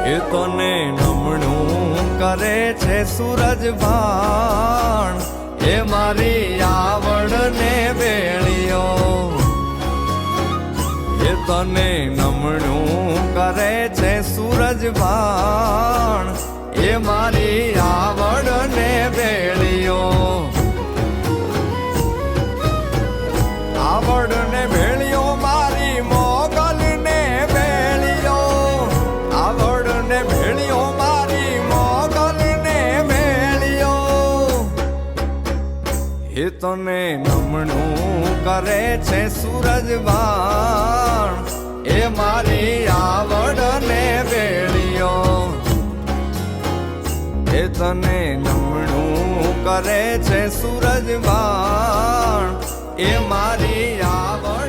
એ તને નમણું કરે છે સૂરજ ભાણ, એ મારી આવડ ને વેળિયો. એ તને નમણું કરે છે સૂરજ ભાણ, એ મારી આવડ ને વેળિયો. આવડ ને વેળિયો મારી મોગલ ને વેળિયો. આવડ ને વેળિયો મારી મોગલ ને વેળિયો. એ તને નમણું કરે છે સૂરજ ભાણ, એ મારી આવડ ને વેળિયો. એ તને નમણું કરે છે સૂરજ ભાણ, એ મારી આવડ